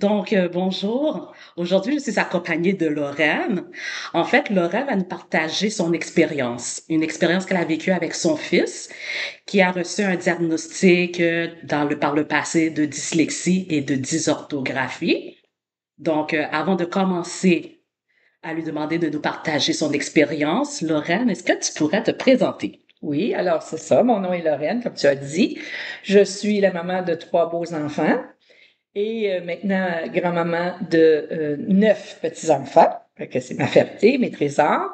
Bonjour. Aujourd'hui, je suis accompagnée de Lorraine. En fait, Lorraine va nous partager son expérience, une expérience qu'elle a vécue avec son fils, qui a reçu un diagnostic par le passé de dyslexie et de dysorthographie. Avant de commencer à lui demander de nous partager son expérience, Lorraine, est-ce que tu pourrais te présenter? Oui, alors c'est ça. Mon nom est Lorraine, comme tu as dit. Je suis la maman de 3 beaux enfants et maintenant grand-maman de 9 petits-enfants. Fait que c'est ma fierté, mes trésors.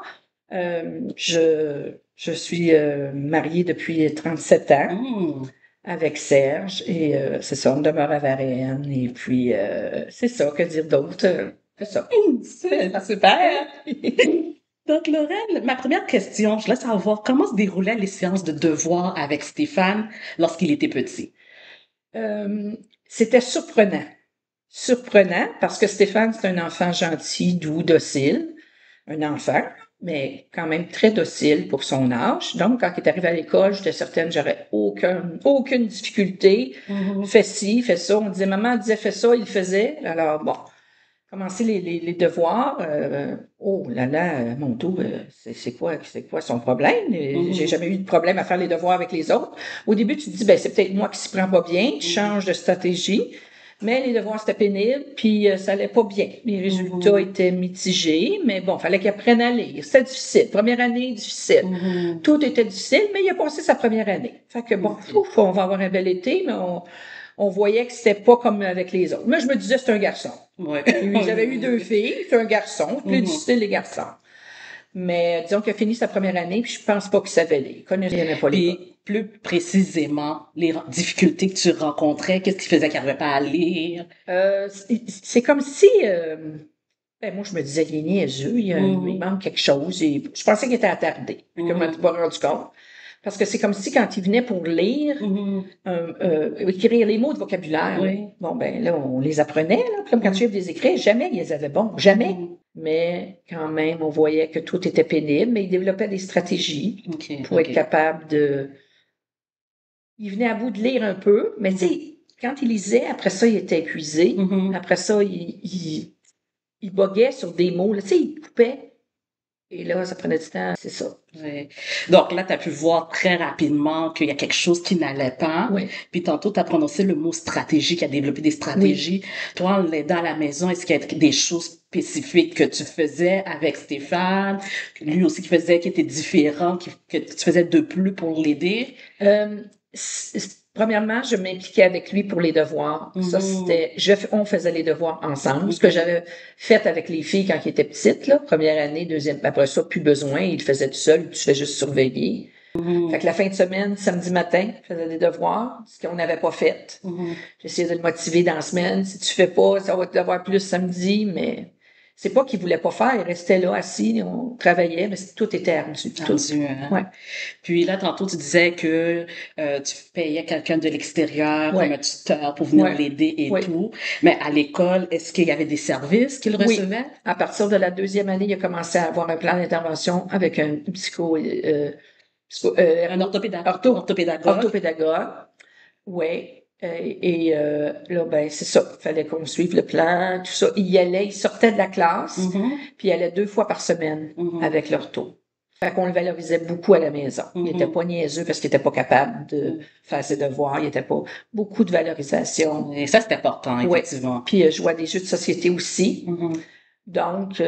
Je suis mariée depuis 37 ans Hmm, avec Serge et c'est ça, on demeure à Varennes. Et puis, c'est ça, que dire d'autre? C'est ça. c'est super. Donc, Lorraine, ma première question, je voulais savoir comment se déroulaient les séances de devoirs avec Stéphane lorsqu'il était petit. Euh, C'était surprenant. Surprenant, parce que Stéphane, c'est un enfant gentil, doux, docile. Un enfant, mais quand même très docile pour son âge. Donc, quand il est arrivé à l'école, j'étais certaine que j'aurais aucune difficulté. Mhm. Fais ci, fais ça. On disait, maman disait, fais ça, il le faisait. Alors, bon, commencer les devoirs. Oh là là, mon Dieu, c'est quoi son problème? J'ai Mhm. jamais eu de problème à faire les devoirs avec les autres. Au début, tu te dis, ben, c'est peut-être moi qui s'y prends pas bien, tu Mhm. changes de stratégie. Mais les devoirs, c'était pénible, puis ça allait pas bien. Les résultats Mhm. étaient mitigés, mais bon, fallait qu'il apprenne à lire. C'était difficile. Première année, difficile. Mhm. Tout était difficile, mais il a passé sa première année. Fait que bon, Ok. ouf, on va avoir un bel été, mais on voyait que c'était pas comme avec les autres. Moi, je me disais, c'est un garçon. Ouais. Puis j'avais eu 2 filles, c'est un garçon, plus Mhm. difficile les garçons. Mais disons qu'il a fini sa première année, puis je pense pas qu'il savait lire. Il connaissait pas l'école. Puis, plus précisément, les difficultés que tu rencontrais, qu'est-ce qui faisait qu'il n'arrivait pas à lire? C'est comme si, ben moi je me disais, il est niaiseux, il Mhm. manque quelque chose. Et je pensais qu'il était attardé, puis que je m'en suis Mhm. pas rendu compte. Parce que c'est comme si quand il venait pour lire, Mhm. écrire les mots de vocabulaire, là, Oui. bon ben là, on les apprenait, là, puis comme quand tu Mhm. viens les écrire, jamais ils les avaient bons, jamais. Mhm. Mais quand même, on voyait que tout était pénible, mais il développait des stratégies Ok, pour ok. être capable de... Il venait à bout de lire un peu, mais tu Mhm. sais, quand il lisait, après ça, il était épuisé. Mhm. Après ça, il boguait sur des mots, là, tu sais, il coupait. Et là, ça prenait du temps, c'est ça. Ouais. Donc là, tu as pu voir très rapidement qu'il y a quelque chose qui n'allait pas. Oui, Puis tantôt, tu as prononcé le mot stratégie, qui a développé des oui. stratégies. Toi, en l'aidant à la maison, est-ce qu'il y a des choses spécifiques que tu faisais avec Stéphane, lui aussi qui était différent, que tu faisais de plus pour l'aider? Euh, Premièrement, je m'impliquais avec lui pour les devoirs. Ça, Mhm. on faisait les devoirs ensemble. Ce que Mhm. j'avais fait avec les filles quand ils étaient petites, là, première année, deuxième, après ça, plus besoin. Il le faisait tout seul, tu fais juste surveiller. Fait Mhm. que la fin de semaine, samedi matin, je faisais des devoirs, ce qu'on n'avait pas fait. Mhm. J'essayais de le motiver dans la semaine. Si tu fais pas, ça va te devoir plus samedi, mais c'est pas qu'il voulait pas faire. Il restait là, assis, on travaillait, mais tout était ardu. Tout. Ardu, hein? Ouais. Puis là, tantôt, tu disais que tu payais quelqu'un de l'extérieur comme un Ouais. tuteur pour venir Ouais. l'aider et Ouais. tout. Mais à l'école, est-ce qu'il y avait des services qu'il Oui. recevait? À partir de la deuxième année, il a commencé à avoir un plan d'intervention avec un Un orthopédagogue? orthopédagogue. Oui. Là, ben, c'est ça. Il fallait qu'on suive le plan, tout ça. Il y allait, il sortait de la classe, Mhm, puis il allait 2 fois par semaine mhm, avec l'ortho. Fait qu'on le valorisait beaucoup à la maison. Il était mhm, pas niaiseux parce qu'il était pas capable de mhm. faire ses devoirs. Il était pas beaucoup de valorisation. Et ça, c'est important, Oui. effectivement. Puis je jouais à des jeux de société aussi. Mhm, Donc, tu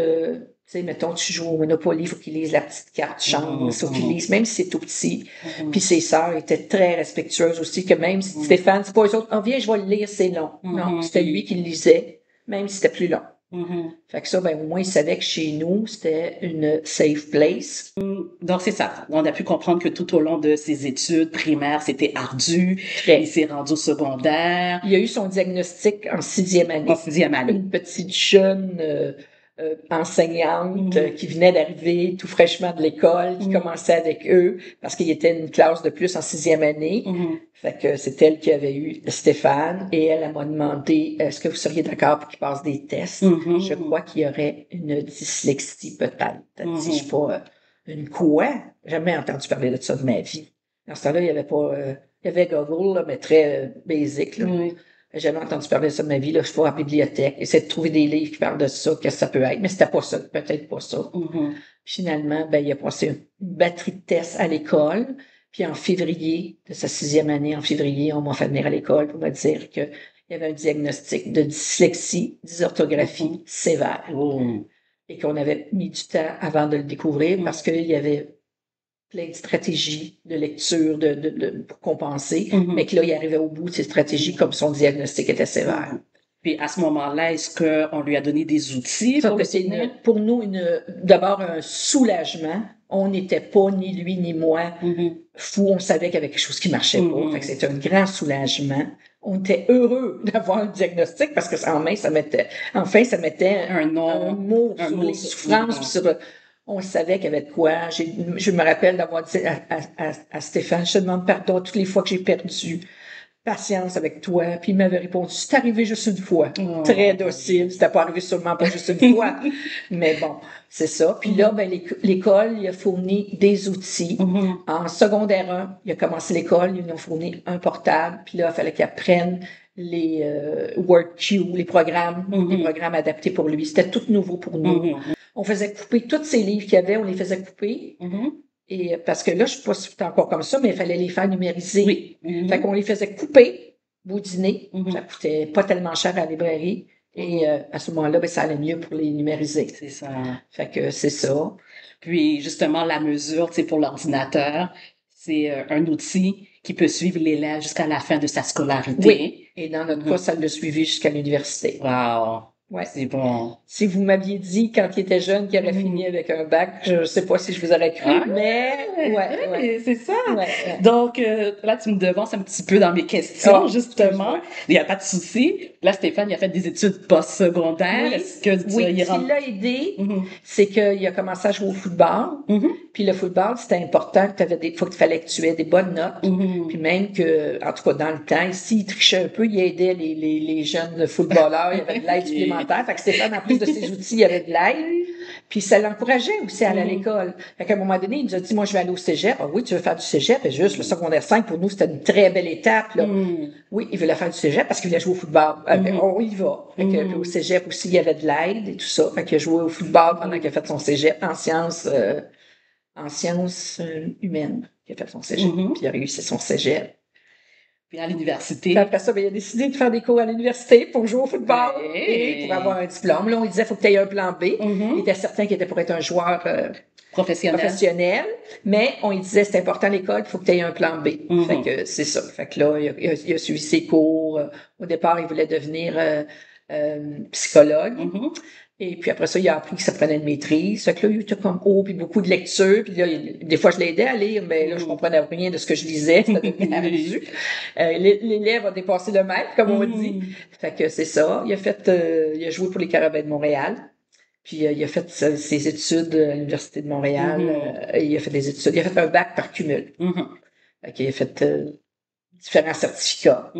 sais, mettons, tu joues au Monopoly, il faut qu'il lise la petite carte mhm, chance, il faut qu'il mhm, lise, même si c'est tout petit. Puis mhm, ses sœurs étaient très respectueuses aussi, que même si mhm, Stéphane, c'est pas eux autres, oh, viens, je vais le lire, c'est long. Non, mhm, c'était lui qui le lisait, même si c'était plus long. mhm. Fait que ça, ben, au moins, il savait que chez nous, c'était une safe place. Donc, c'est ça. On a pu comprendre que tout au long de ses études primaires, c'était ardu. Il Très. s'est rendu au secondaire, Il a eu son diagnostic en sixième en année. sixième année. Une petite jeune enseignante Mhm, qui venait d'arriver tout fraîchement de l'école, qui mhm, commençait avec eux parce qu'il était une classe de plus en sixième année. mhm, Fait que c'est elle qui avait eu Stéphane et elle m'a demandé est-ce que vous seriez d'accord pour qu'il passe des tests? Je mhm, crois qu'il y aurait une dyslexie peut-être. Si je mhm, pas une quoi? Jamais entendu parler de ça de ma vie. Dans ce temps-là, il y avait pas il y avait Google, là, mais très basic, là. oui. J'ai jamais entendu parler de ça de ma vie, là, je vais à la bibliothèque, essayer de trouver des livres qui parlent de ça, qu'est-ce que ça peut être, mais c'était pas ça, peut-être pas ça. Finalement, ben, il a passé une batterie de tests à l'école, puis en février de sa 6e année, en février, on m'a fait venir à l'école pour me dire qu'il y avait un diagnostic de dyslexie, dysorthographie sévère. Et qu'on avait mis du temps avant de le découvrir parce qu'il y avait plein de stratégies de lecture pour compenser, mais que là, il arrivait au bout de ces stratégies comme son diagnostic était sévère. Puis à ce moment-là, est-ce qu'on lui a donné des outils pour nous d'abord un soulagement. On n'était pas, ni lui ni moi, fous. On savait qu'il y avait quelque chose qui marchait pas. Fait que c'était un grand soulagement. On était heureux d'avoir le diagnostic parce que enfin, ça mettait un mot sur les souffrances. On savait qu'il y avait de quoi. Je me rappelle d'avoir dit à Stéphane, je te demande pardon toutes les fois que j'ai perdu patience avec toi. Puis il m'avait répondu, c'est arrivé juste une fois. Très docile. C'était pas arrivé sûrement pas juste une fois. Mais bon, c'est ça. Puis là, ben, l'école, il a fourni des outils. En secondaire 1, il a commencé l'école, ils nous ont fourni un portable. Puis là, il fallait qu'il apprenne les WordQ, les programmes adaptés pour lui. C'était tout nouveau pour nous. On faisait couper tous ces livres qu'il y avait, on les faisait couper. Et parce que là, je sais pas si c'est encore comme ça, mais il fallait les faire numériser. Oui. Fait qu'on les faisait couper, boudiner. Ça coûtait pas tellement cher à la librairie. Et à ce moment-là, ben, ça allait mieux pour les numériser. C'est ça. Fait que c'est ça. Puis justement, la mesure, pour l'ordinateur, c'est un outil qui peut suivre l'élève jusqu'à la fin de sa scolarité. Oui. Et dans notre cas, ça l'a suivi jusqu'à l'université. Wow. Ouais. C'est bon. Si vous m'aviez dit quand il était jeune qu'il aurait fini avec un bac, je sais pas si je vous aurais cru, mais ouais. C'est ça. Ouais. Donc là, tu me devances un petit peu dans mes questions, justement. Il n'y a pas de souci. Là, Stéphane, il a fait des études postsecondaires. Est-ce que ce qui l'a aidé, c'est qu'il a commencé à jouer au football. Puis le football, c'était important que il fallait que tu aies des bonnes notes. Puis même que, en tout cas, dans le temps, ici, il trichait un peu, il aidait les jeunes footballeurs, il y avait de l'aide supplémentaire. Fait que Stéphane, en plus de ses outils, il y avait de l'aide. Puis ça l'encourageait aussi à aller à l'école. Fait qu'à un moment donné, il nous a dit, moi, je vais aller au cégep. Ah oui, tu veux faire du cégep? Et juste, le secondaire 5, pour nous, c'était une très belle étape, là. Oui, il voulait faire du cégep parce qu'il voulait jouer au football. On y va. Fait que, au cégep aussi, il y avait de l'aide et tout ça. Fait qu'il a joué au football pendant qu'il a fait son cégep en sciences humaines. Il a fait son cégep. Puis il a réussi son cégep. Puis à l'université. Puis après ça, ben, il a décidé de faire des cours à l'université pour jouer au football et pour avoir un diplôme. Là, on lui disait, faut que tu aies un plan B. Il était certain qu'il était pour être un joueur professionnel. Mais on lui disait, c'est important l'école, il faut que tu aies un plan B. Fait que c'est ça. Fait que là, il a suivi ses cours. Au départ, il voulait devenir psychologue. Et puis après ça, il a appris que ça prenait une maîtrise. Fait que là, il était comme puis beaucoup de lecture. Puis là, des fois, je l'aidais à lire, mais là, je comprenais rien de ce que je lisais. Ça devenait ardu. L'élève a dépassé le maître, comme on dit. Fait que c'est ça. Il a joué pour les Carabins de Montréal. Puis il a fait ses études à l'Université de Montréal. Il a fait des études. Il a fait un bac par cumul. Fait qu'il a fait différents certificats.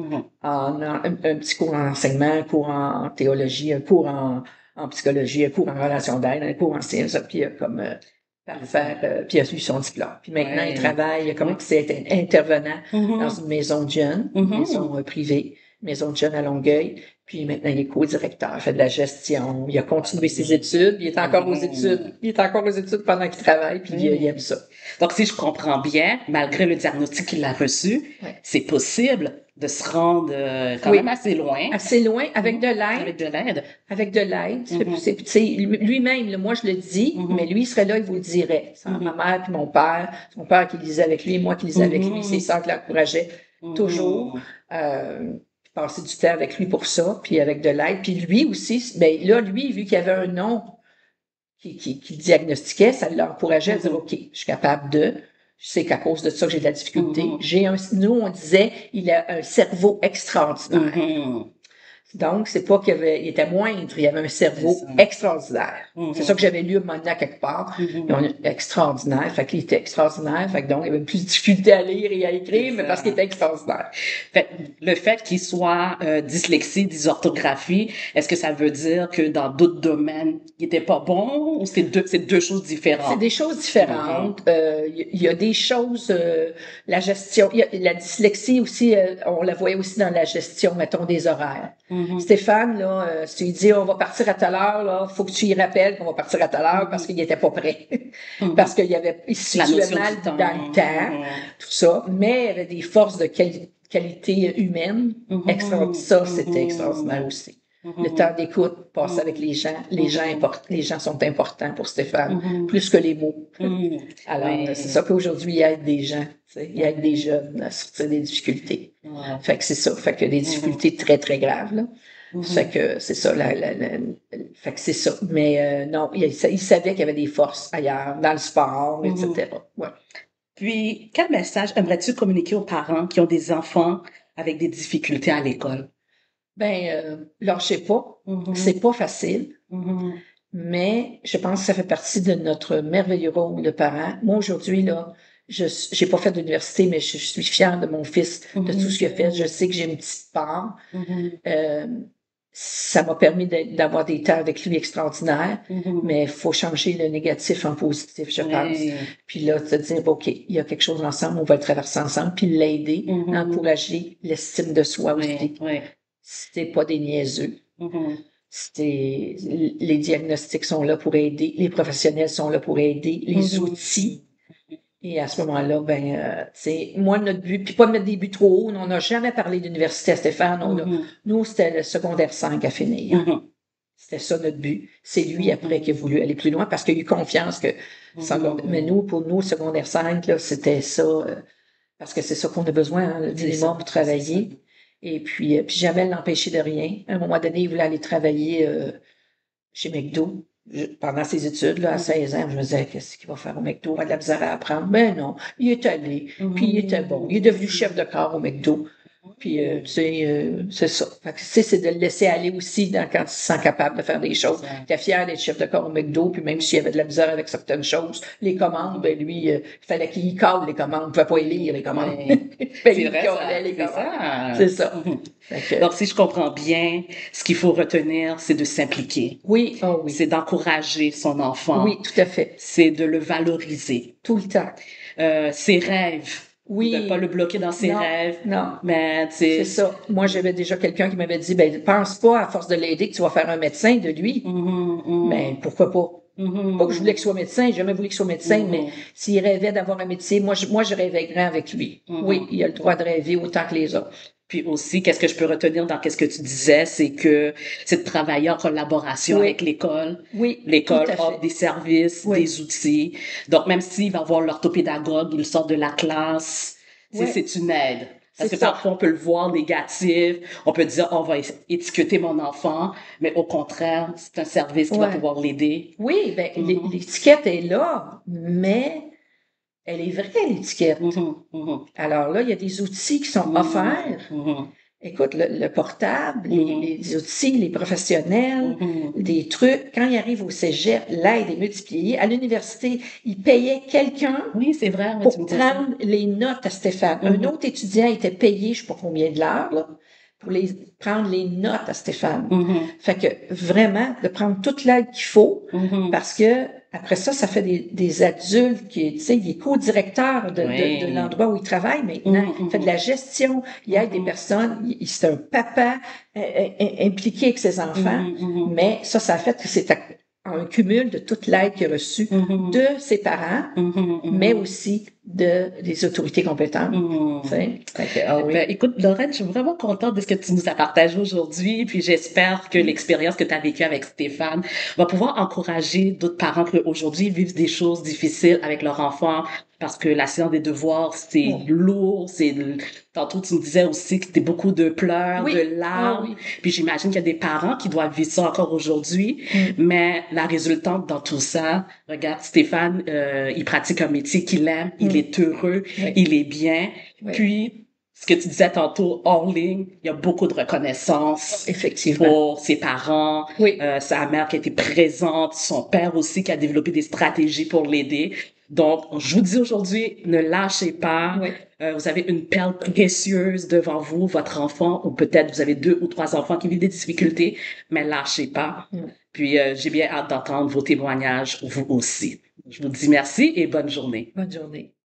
Un petit cours en enseignement, un cours en théologie, un cours en psychologie, un cours en relations d'aide, un cours en sciences, puis il a comme puis il a eu son diplôme. Puis maintenant, il travaille, il a commencé à être intervenant dans une maison de jeunes, une maison privée, maison de jeunes à Longueuil. Puis maintenant, il est co-directeur, il fait de la gestion, il a continué ses études, il est encore aux études. Il est encore aux études pendant qu'il travaille, puis il aime ça. Donc, si je comprends bien, malgré le diagnostic qu'il a reçu, c'est possible de se rendre quand même assez loin. Assez loin, avec de l'aide. Avec de l'aide. Avec de l'aide. Lui-même, moi, je le dis, mais lui, il serait là, il vous le dirait. Ma mère puis mon père. Son père qui lisait avec lui, moi qui lisais avec lui, ses sœurs qui l'encourageaient toujours. Passer du temps avec lui pour ça, puis avec de l'aide. Puis lui aussi, ben là, lui, vu qu'il y avait un nom qui diagnostiquait, ça l'encourageait à dire, OK, je suis capable de... Je sais qu'à cause de ça que j'ai de la difficulté. Nous, on disait, il a un cerveau extraordinaire. Donc, c'est pas il était moindre, il avait un cerveau extraordinaire. C'est ça que j'avais lu à un moment donné à quelque part. Extraordinaire. Fait qu'il était extraordinaire. Fait que donc, il avait plus de difficulté à lire et à écrire, mais parce qu'il était extraordinaire. Fait, le fait qu'il soit dyslexie, dysorthographie, est-ce que ça veut dire que dans d'autres domaines, il était pas bon ou c'est deux choses différentes? C'est des choses différentes. Il y a des choses, la gestion, la dyslexie aussi, on la voyait aussi dans la gestion, mettons, des horaires. Stéphane, là, si tu lui dis, on va partir à telle heure, là, faut que tu y rappelles qu'on va partir à telle heure parce qu'il était pas prêt. Parce qu'il se situait mal dans le temps, tout ça. Mais il avait des forces de qualité humaine extraordinaires. Ça, c'était extraordinaire aussi. Le temps d'écoute passe avec les gens. Les gens sont importants pour Stéphane, plus que les mots. Alors, c'est ça qu'aujourd'hui, il aide des gens. Il aide des jeunes à sortir des difficultés. Fait que c'est ça. Fait que des difficultés très, très graves, là. Fait que c'est ça. Fait que c'est ça. Mais non, il savait qu'il y avait des forces ailleurs, dans le sport, etc. Ouais. Puis, quel message aimerais-tu communiquer aux parents qui ont des enfants avec des difficultés à l'école? Lâchez pas. C'est pas facile. Mais je pense que ça fait partie de notre merveilleux rôle de parents. Moi, aujourd'hui, là, j'ai pas fait d'université, mais je suis fière de mon fils, de tout ce qu'il a fait. Je sais que j'ai une petite part. Ça m'a permis d'avoir des temps avec lui extraordinaires, mais il faut changer le négatif en positif, je pense. Puis là, te dire, OK, il y a quelque chose ensemble, on va le traverser ensemble, puis l'aider, encourager l'estime de soi aussi. C'était pas des niaiseux. Les diagnostics sont là pour aider, les professionnels sont là pour aider, les outils. Et à ce moment-là, c'est moi notre but, puis pas de mettre des buts trop hauts. On n'a jamais parlé d'université à Stéphane. Nous, c'était le secondaire 5 à finir. C'était ça notre but. C'est lui après qui a voulu aller plus loin parce qu'il a eu confiance que mais nous, pour nous, secondaire 5, là, c'était ça, parce que c'est ça qu'on a besoin, le minimum pour travailler. Et puis jamais l'empêcher de rien. À un moment donné, il voulait aller travailler chez McDo. Pendant ses études, là, à 16 ans, je me disais, qu'est-ce qu'il va faire au McDo? Il a de la misère à apprendre. Ben non, il est allé, puis il était bon. Il est devenu chef de corps au McDo. Puis, c'est ça. Fait que, c'est de le laisser aller aussi quand il se sent capable de faire des choses. Il était fier d'être chef de corps au McDo, puis même s'il avait de la misère avec certaines choses, les commandes, lui, il fallait qu'il y colle les commandes. Il ne pouvait pas y lire les commandes. C'est vrai, c'est ça. Donc, si je comprends bien, ce qu'il faut retenir, c'est de s'impliquer. Oui, oui. C'est d'encourager son enfant. Oui, tout à fait. C'est de le valoriser. Tout le temps. Ses rêves. Oui. De pas le bloquer dans ses rêves. Non. Mais, c'est ça. Moi, j'avais déjà quelqu'un qui m'avait dit, pense pas, à force de l'aider, que tu vas faire un médecin de lui. Ben, pourquoi pas? Pas que je voulais qu'il soit médecin, j'ai jamais voulu qu'il soit médecin, mais s'il rêvait d'avoir un métier, moi, je rêvais grand avec lui. Oui, il a le droit de rêver autant que les autres. Puis aussi, qu'est-ce que je peux retenir dans qu'est-ce que tu disais, c'est que c'est de travailler en collaboration avec l'école. Oui. L'école offre des services, des outils. Donc, même s'il va voir l'orthopédagogue, il sort de la classe, c'est une aide. Parce que parfois, on peut le voir négatif, on peut dire, on va étiqueter mon enfant, mais au contraire, c'est un service qui va pouvoir l'aider. Oui, l'étiquette est là, mais elle est vraie, l'étiquette. Alors là, il y a des outils qui sont offerts. Écoute, le portable, les outils, les professionnels, des trucs. Quand il arrive au cégep, l'aide est multipliée. À l'université, il payait quelqu'un c'est vrai, pour prendre les notes à Stéphane. Un autre étudiant était payé, je ne sais pas combien de l'heure, là, pour prendre les notes à Stéphane. Fait que vraiment, de prendre toute l'aide qu'il faut, parce que après ça, ça fait des adultes qui, tu sais, il est co-directeur de l'endroit où il travaille maintenant. Il fait de la gestion, il aide des personnes, c'est un papa impliqué avec ses enfants, mais ça a fait que c'est un cumul de toute l'aide qu'il a reçue de ses parents, mais aussi des autorités compétentes. Écoute, Lorraine, je suis vraiment contente de ce que tu nous as partagé aujourd'hui, puis j'espère que l'expérience que tu as vécue avec Stéphane va pouvoir encourager d'autres parents qui aujourd'hui vivent des choses difficiles avec leur enfant, parce que la séance des devoirs, c'est lourd, tantôt tu me disais aussi que c'était beaucoup de pleurs, de larmes, puis j'imagine qu'il y a des parents qui doivent vivre ça encore aujourd'hui, mais la résultante dans tout ça, regarde, Stéphane, il pratique un métier qu'il aime, il est heureux, il est bien, puis ce que tu disais tantôt, hors ligne, il y a beaucoup de reconnaissance Effectivement. pour ses parents, Oui. sa mère qui a été présente, son père aussi qui a développé des stratégies pour l'aider. Donc, je vous dis aujourd'hui, ne lâchez pas. Oui. Vous avez une perle précieuse devant vous, votre enfant, ou peut-être vous avez 2 ou 3 enfants qui vivent des difficultés, mais lâchez pas. Puis, j'ai bien hâte d'entendre vos témoignages, vous aussi. Je vous dis merci et bonne journée. Bonne journée.